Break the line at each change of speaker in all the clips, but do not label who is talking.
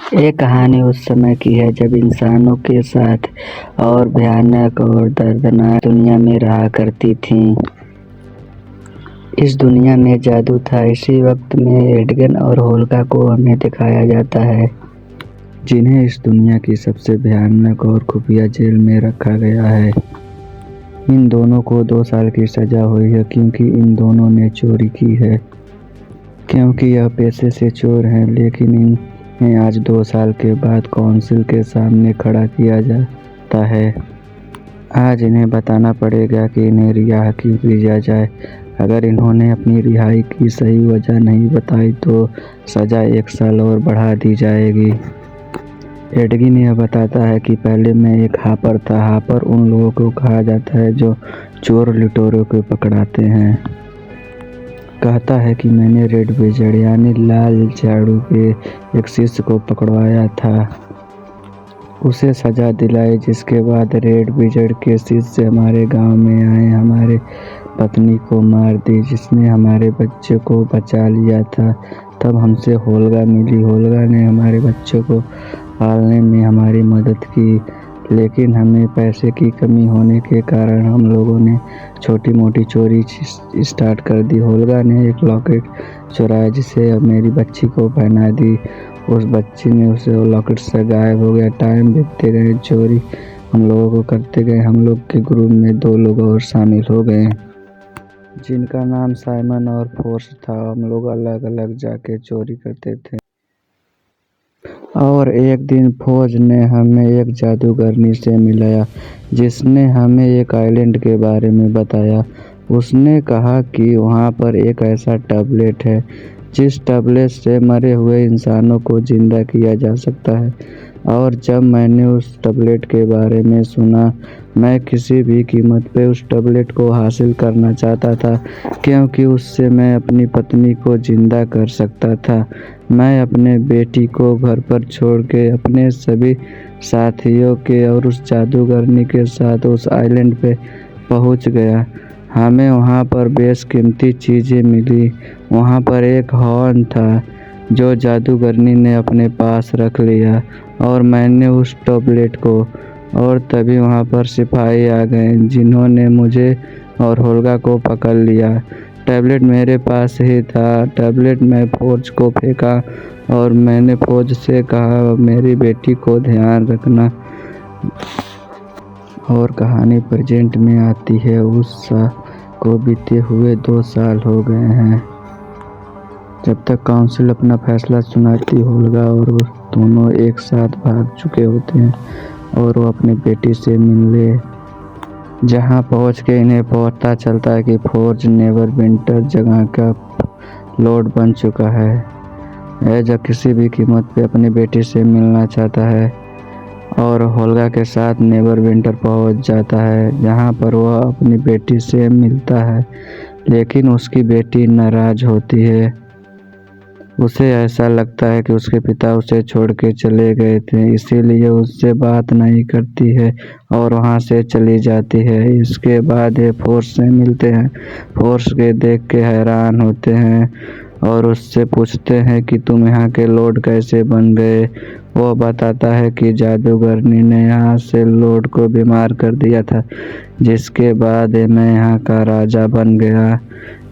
ये कहानी उस समय की है जब इंसानों के साथ और भयानक और दर्दनाक दुनिया में रहा करती थीं। इस दुनिया में जादू था। इसी वक्त में एडगन और होल्का को हमें दिखाया जाता है, जिन्हें इस दुनिया की सबसे भयानक और खुफिया जेल में रखा गया है। इन दोनों को 2 साल की सजा हुई है क्योंकि इन दोनों ने चोरी की है। क्योंकि यह पेशे से चोर हैं, लेकिन इन्हें आज 2 साल के बाद काउंसिल के सामने खड़ा किया जाता है। आज इन्हें बताना पड़ेगा कि इन्हें रिहा क्यों किया जाए। अगर इन्होंने अपनी रिहाई की सही वजह नहीं बताई तो सजा 1 साल और बढ़ा दी जाएगी। एडगिन यह बताता है कि पहले मैं एक हापर था। हापर उन लोगों को कहा जाता है जो चोर लुटेरों को पकड़ाते हैं। कहता है कि मैंने रेड विजर्ड यानी लाल जादू के एक शिष्य को पकड़वाया था, उसे सजा दिलाई, जिसके बाद रेड विजर्ड के शिष्य हमारे गांव में आए, हमारे पत्नी को मार दी, जिसने हमारे बच्चे को बचा लिया था। तब हमसे होल्गा मिली। होल्गा ने हमारे बच्चों को पालने में हमारी मदद की, लेकिन हमें पैसे की कमी होने के कारण हम लोगों ने छोटी मोटी चोरी स्टार्ट कर दी। होल्गा ने एक लॉकेट चुराया जिसे मेरी बच्ची को पहना दी। उस बच्ची ने उसे लॉकेट से गायब हो गया। टाइम बीतते गए, चोरी हम लोगों को करते गए। हम लोग के ग्रुप में 2 लोग और शामिल हो गए, जिनका नाम साइमन और फोर्स था। हम लोग अलग अलग जाके चोरी करते थे। और एक दिन फौज ने हमें एक जादूगरनी से मिलाया, जिसने हमें एक आइलैंड के बारे में बताया। उसने कहा कि वहाँ पर एक ऐसा टैबलेट है जिस टैबलेट से मरे हुए इंसानों को जिंदा किया जा सकता है। और जब मैंने उस टैबलेट के बारे में सुना, मैं किसी भी कीमत पे उस टैबलेट को हासिल करना चाहता था, क्योंकि उससे मैं अपनी पत्नी को जिंदा कर सकता था। मैं अपने बेटी को घर पर छोड़ के अपने सभी साथियों के और उस जादूगरनी के साथ उस आइलैंड पे पहुंच गया। हमें वहाँ पर बेशकीमती चीज़ें मिली। वहाँ पर एक हॉर्न था जो जादूगरनी ने अपने पास रख लिया, और मैंने उस टैबलेट को, और तभी वहाँ पर सिपाही आ गए, जिन्होंने मुझे और होल्गा को पकड़ लिया। टैबलेट मेरे पास ही था। टैबलेट मैं फौज को फेंका और मैंने फौज से कहा मेरी बेटी को ध्यान रखना। और कहानी प्रेजेंट में आती है। उस को बीते हुए 2 साल हो गए हैं। जब तक काउंसिल अपना फैसला सुनाती, होल्गा और वो दोनों एक साथ भाग चुके होते हैं और वो अपनी बेटी से मिलने जहाँ पहुँच के इन्हें पता चलता है कि फोर्ज नेवरविंटर जगह का लॉर्ड बन चुका है। जो किसी भी कीमत पे अपनी बेटी से मिलना चाहता है, और होल्गा के साथ नेवरविंटर पहुंच जाता है, जहां पर वह अपनी बेटी से मिलता है। लेकिन उसकी बेटी नाराज होती है। उसे ऐसा लगता है कि उसके पिता उसे छोड़ के चले गए थे, इसीलिए उससे बात नहीं करती है और वहां से चली जाती है। इसके बाद ये फोर्स से मिलते हैं। फोर्स के देख के हैरान होते हैं और उससे पूछते हैं कि तुम यहाँ के लॉर्ड कैसे बन गए। वो बताता है कि जादूगरनी ने यहाँ से लॉर्ड को बीमार कर दिया था, जिसके बाद मैं यहाँ का राजा बन गया।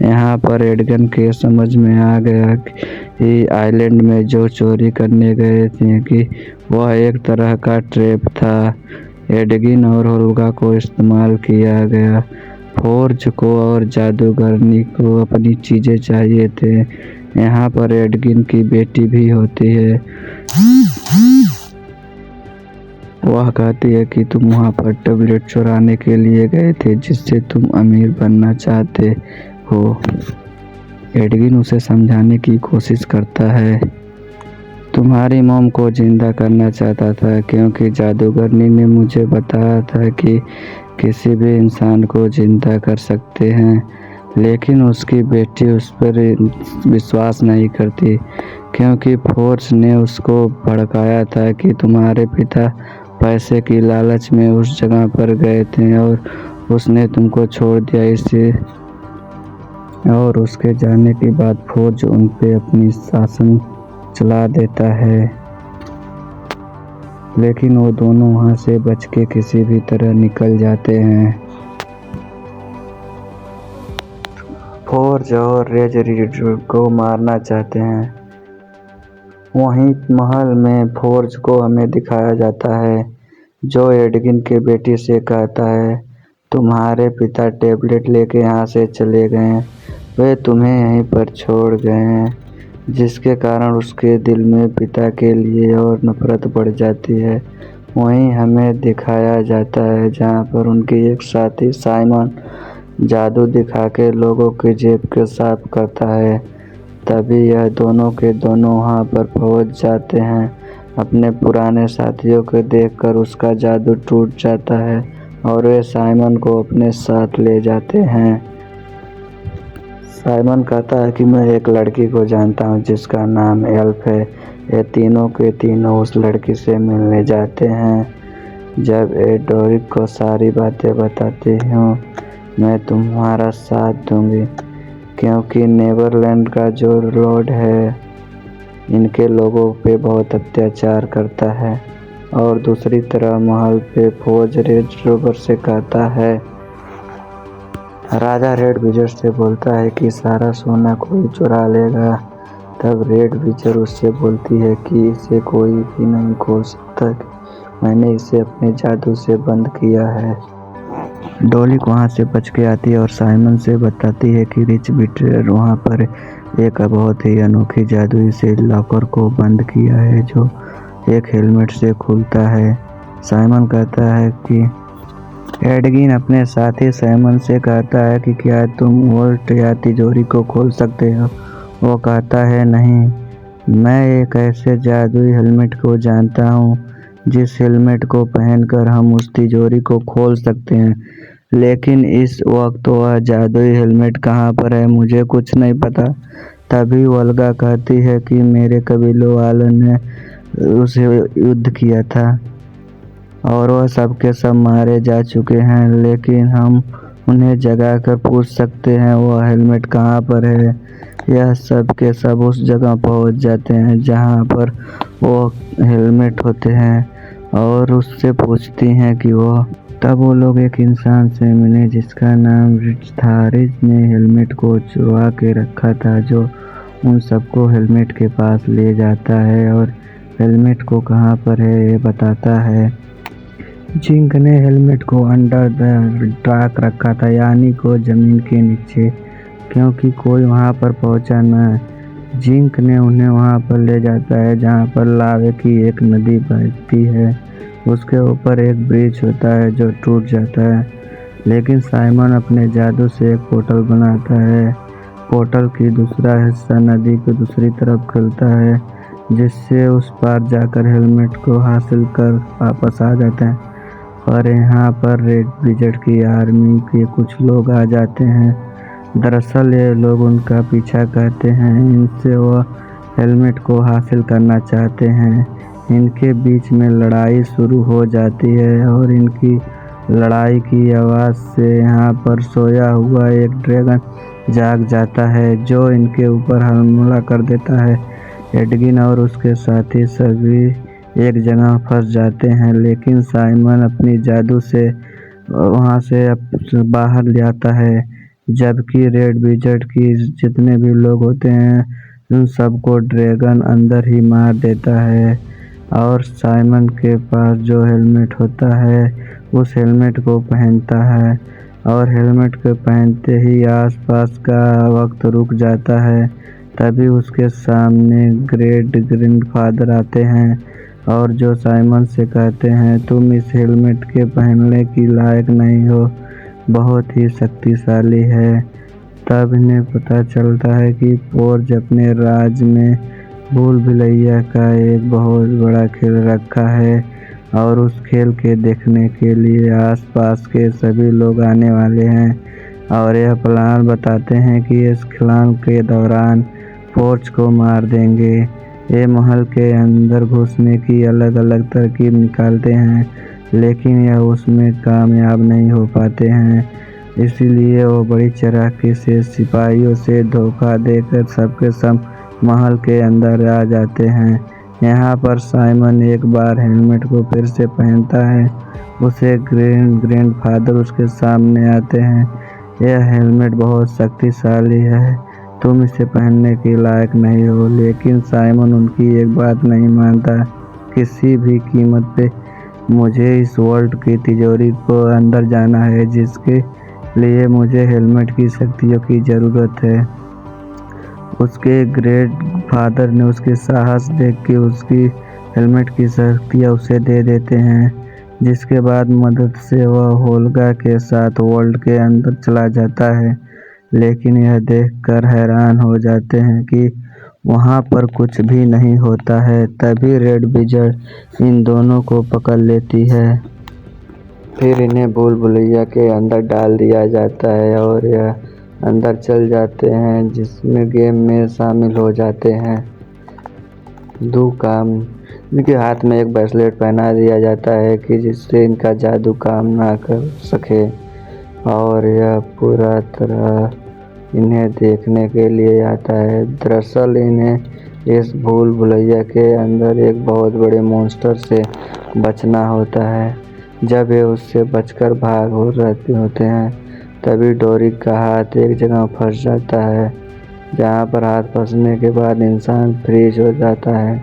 यहाँ पर एडगन के समझ में आ गया कि आइलैंड में जो चोरी करने गए थे कि वह एक तरह का ट्रैप था। एडगिन और होल्गा को इस्तेमाल किया गया। फोर्ज को और जादूगरनी को अपनी चीजें चाहिए थे। यहाँ पर एडगिन की बेटी भी होती है। वह कहती है कि तुम वहाँ पर टैबलेट चुराने के लिए गए थे, जिससे तुम अमीर बनना चाहते हो। एडगिन उसे समझाने की कोशिश करता है। तुम्हारी मॉम को जिंदा करना चाहता था, क्योंकि जादूगरनी ने मुझे बताया था कि किसी भी इंसान को जिंदा कर सकते हैं, लेकिन उसकी बेटी उस पर विश्वास नहीं करती, क्योंकि फोर्स ने उसको भड़काया था कि तुम्हारे पिता पैसे की लालच में उस जगह पर गए थे और उसने तुमको छोड़ दिया। इसे और उसके जाने के बाद फौज उन पे अपनी शासन चला देता है। लेकिन वो दोनों वहाँ से बच के किसी भी तरह निकल जाते हैं। फोर्ज और रेज रीड को मारना चाहते हैं। वहीं महल में फोर्ज को हमें दिखाया जाता है, जो एडगिन के बेटी से कहता है, तुम्हारे पिता टेबलेट लेके यहाँ से चले गए, वे तुम्हें यहीं पर छोड़ गए हैं, जिसके कारण उसके दिल में पिता के लिए और नफरत बढ़ जाती है। वहीं हमें दिखाया जाता है जहाँ पर उनकी एक साथी साइमन जादू दिखा के लोगों की जेब के साफ करता है। तभी यह दोनों के दोनों वहाँ पर पहुँच जाते हैं। अपने पुराने साथियों को देखकर उसका जादू टूट जाता है और वे साइमन को अपने साथ ले जाते हैं। साइमन कहता है कि मैं एक लड़की को जानता हूँ जिसका नाम एल्फ है। ये तीनों के तीनों उस लड़की से मिलने जाते हैं। जब एडोरिक को सारी बातें बताती हूँ, मैं तुम्हारा साथ दूंगी, क्योंकि नेवरलैंड का जो लॉर्ड है इनके लोगों पे बहुत अत्याचार करता है। और दूसरी तरह महल पे फोर्ज रेड रोबर से कहता है, राजा रेड विजर से बोलता है कि सारा सोना कोई चुरा लेगा। तब रेड विजर उससे बोलती है कि इसे कोई भी नहीं खोल सकता, मैंने इसे अपने जादू से बंद किया है। डोलिक वहाँ से बच के आती है और साइमन से बताती है कि रिच बिट्रेयर वहाँ पर एक बहुत ही अनोखी जादुई से लॉकर को बंद किया है, जो एक हेलमेट से खुलता है। साइमन कहता है कि एडगिन अपने साथी साइमन से कहता है कि क्या तुम वोल्ट या तिजोरी को खोल सकते हो। वो कहता है नहीं, मैं एक ऐसे जादुई हेलमेट को जानता हूँ जिस हेलमेट को पहनकर हम उस तिजोरी को खोल सकते हैं, लेकिन इस वक्त वह जादुई हेलमेट कहाँ पर है मुझे कुछ नहीं पता। तभी वल्गा कहती है कि मेरे कबीलों वालों ने उसे युद्ध किया था और वह सब के सब मारे जा चुके हैं, लेकिन हम उन्हें जगा कर पूछ सकते हैं वह हेलमेट कहाँ पर है। यह सब के सब उस जगह पहुंच जाते हैं जहाँ पर वो हेलमेट होते हैं और उससे पूछती हैं कि वो तब वो लोग एक इंसान से मिले जिसका नाम रिच था। रिच ने हेलमेट को चुरा के रखा था, जो उन सबको हेलमेट के पास ले जाता है और हेलमेट को कहाँ पर है ये बताता है। जिंक ने हेलमेट को अंडर द ट्रैक रखा था, यानी को जमीन के नीचे, क्योंकि कोई वहां पर पहुंचा न। जिंक ने उन्हें वहां पर ले जाता है जहां पर लावे की एक नदी बहती है। उसके ऊपर एक ब्रिज होता है जो टूट जाता है, लेकिन साइमन अपने जादू से एक पोर्टल बनाता है। पोर्टल की दूसरा हिस्सा नदी के दूसरी तरफ खुलता है, जिससे उस पार जाकर हेलमेट को हासिल कर वापस आ जाते हैं। और यहाँ पर रेड विजर्ड की आर्मी के कुछ लोग आ जाते हैं। दरअसल ये लोग उनका पीछा करते हैं, इनसे वह हेलमेट को हासिल करना चाहते हैं। इनके बीच में लड़ाई शुरू हो जाती है और इनकी लड़ाई की आवाज़ से यहाँ पर सोया हुआ एक ड्रैगन जाग जाता है, जो इनके ऊपर हमला कर देता है। एडगिन और उसके साथी सभी एक जगह फंस जाते हैं, लेकिन साइमन अपनी जादू से वहाँ से बाहर ले आता है, जबकि रेड विजर्ड की जितने भी लोग होते हैं उन सबको ड्रैगन अंदर ही मार देता है। और साइमन के पास जो हेलमेट होता है उस हेलमेट को पहनता है और हेलमेट को पहनते ही आसपास का वक्त रुक जाता है। तभी उसके सामने ग्रेट ग्रैंडफादर आते हैं और जो साइमन से कहते हैं, तुम इस हेलमेट के पहनने की लायक नहीं हो, बहुत ही शक्तिशाली है। तब इन्हें पता चलता है कि फोर्ज अपने राज में भूल भुलैया का एक बहुत बड़ा खेल रखा है और उस खेल के देखने के लिए आसपास के सभी लोग आने वाले हैं और यह प्लान बताते हैं कि इस खेल के दौरान फोर्ज को मार देंगे। ये महल के अंदर घुसने की अलग अलग तरकीब निकालते हैं, लेकिन यह उसमें कामयाब नहीं हो पाते हैं। इसीलिए वो बड़ी चालाकी से सिपाहियों से धोखा देकर सबके सब महल के अंदर आ जाते हैं। यहाँ पर साइमन एक बार हेलमेट को फिर से पहनता है। उसे ग्रैंडफादर उसके सामने आते हैं। यह हेलमेट बहुत शक्तिशाली है, तुम इसे पहनने के लायक नहीं हो। लेकिन साइमन उनकी एक बात नहीं मानता। किसी भी कीमत पे मुझे इस वॉल्ट की तिजोरी को अंदर जाना है, जिसके लिए मुझे हेलमेट की शक्तियों की ज़रूरत है। उसके ग्रैंडफादर ने उसके साहस देख के उसकी हेलमेट की शक्तियाँ उसे दे देते हैं, जिसके बाद मदद से वह होल्गा के साथ वर्ल्ड के अंदर चला जाता है। लेकिन यह देखकर हैरान हो जाते हैं कि वहाँ पर कुछ भी नहीं होता है। तभी रेड विज़र्ड इन दोनों को पकड़ लेती है। फिर इन्हें भूल भुलैया के अंदर डाल दिया जाता है और यह अंदर चल जाते हैं, जिसमें गेम में शामिल हो जाते हैं। दो काम इनके हाथ में एक ब्रेसलेट पहना दिया जाता है कि जिससे इनका जादू काम ना कर सके, और यह पूरा तरह इन्हें देखने के लिए आता है। दरअसल इन्हें इस भूल भुलैया के अंदर एक बहुत बड़े मॉन्स्टर से बचना होता है। जब ये उससे बचकर भाग हो रहे होते हैं, तभी डोरी का हाथ एक जगह फंस जाता है, जहाँ पर हाथ फंसने के बाद इंसान फ्रीज हो जाता है।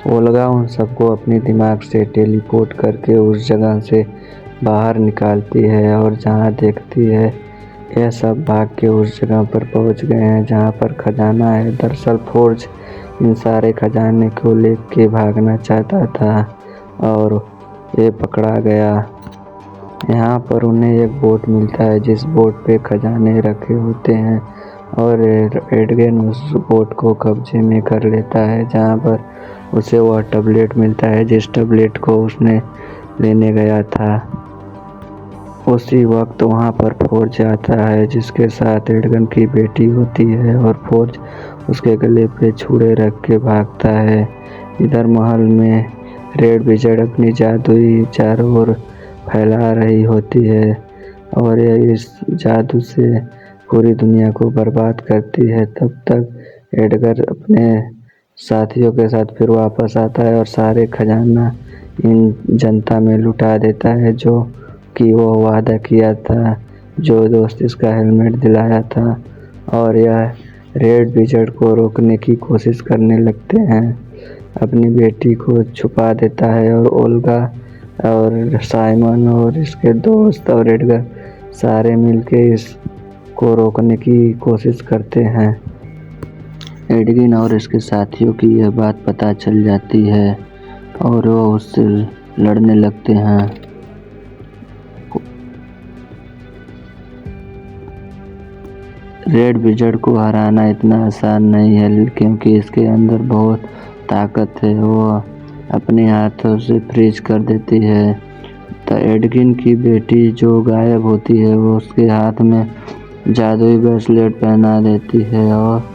ओल्गा उन सबको अपने दिमाग से टेलीपोर्ट करके उस जगह से बाहर निकालती है, और जहाँ देखती है यह सब भाग के उस जगह पर पहुँच गए हैं जहाँ पर खजाना है। दरअसल फोर्ज इन सारे खजाने को लेके भागना चाहता था और ये पकड़ा गया। यहाँ पर उन्हें एक बोट मिलता है, जिस बोट पे खजाने रखे होते हैं, और एडगन उस बोट को कब्जे में कर लेता है, जहाँ पर उसे वह टैबलेट मिलता है जिस टैबलेट को उसने लेने गया था। उसी वक्त वहाँ पर फोर्ज आता है, जिसके साथ एडगन की बेटी होती है, और फोर्ज उसके गले पे छुरे रख के भागता है। इधर महल में रेड विज़र्ड अपनी जादुई चारों ओर फैला रही होती है, और यह इस जादू से पूरी दुनिया को बर्बाद करती है। तब तक एडगर अपने साथियों के साथ फिर वापस आता है और सारे खजाना इन जनता में लुटा देता है, जो कि वो वादा किया था, जो दोस्त इसका हेलमेट दिलाया था। और यह रेड विज़र्ड को रोकने की कोशिश करने लगते हैं। अपनी बेटी को छुपा देता है, और ओल्गा और साइमन और इसके दोस्त और एडगर सारे मिलके इसको रोकने की कोशिश करते हैं। एडगिन और इसके साथियों की यह बात पता चल जाती है, और वो उससे लड़ने लगते हैं। रेड विज़र्ड को हराना इतना आसान नहीं है, क्योंकि इसके अंदर बहुत ताकत है। वो अपने हाथों से फ्रीज कर देती है। तो एडगिन की बेटी जो गायब होती है, वो उसके हाथ में जादुई ब्रेसलेट पहना देती है, और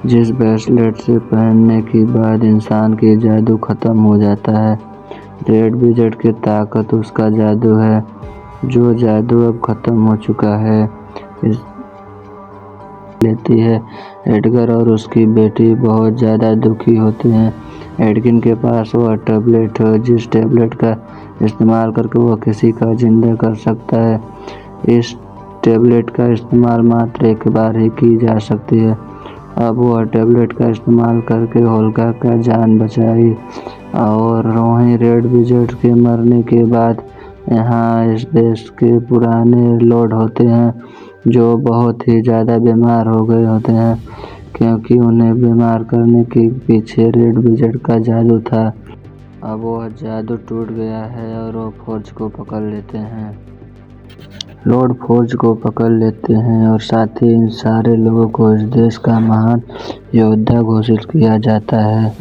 जिस ब्रेसलेट से पहनने के बाद इंसान की जादू ख़त्म हो जाता है। रेड विज़र्ड की ताकत उसका जादू है, जो जादू अब ख़त्म हो चुका है। इस लेती है। एडगर और उसकी बेटी बहुत ज़्यादा दुखी होते हैं। एडगिन के पास वह टैबलेट है, जिस टैबलेट का इस्तेमाल करके वह किसी का जिंदा कर सकता है। इस टैबलेट का इस्तेमाल मात्र एक बार ही की जा सकती है। अब वह टैबलेट का इस्तेमाल करके होल्गा का जान बचाई, और वहीं रेड विज़र्ड के मरने के बाद यहाँ इस देश के पुराने लॉर्ड होते हैं, जो बहुत ही ज़्यादा बीमार हो गए होते हैं, क्योंकि उन्हें बीमार करने के पीछे रेड विज़र्ड का जादू था। अब वह जादू टूट गया है, और वो फोर्ज को पकड़ लेते हैं। लॉर्ड फोर्ज को पकड़ लेते हैं, और साथ ही इन सारे लोगों को इस देश का महान योद्धा घोषित किया जाता है।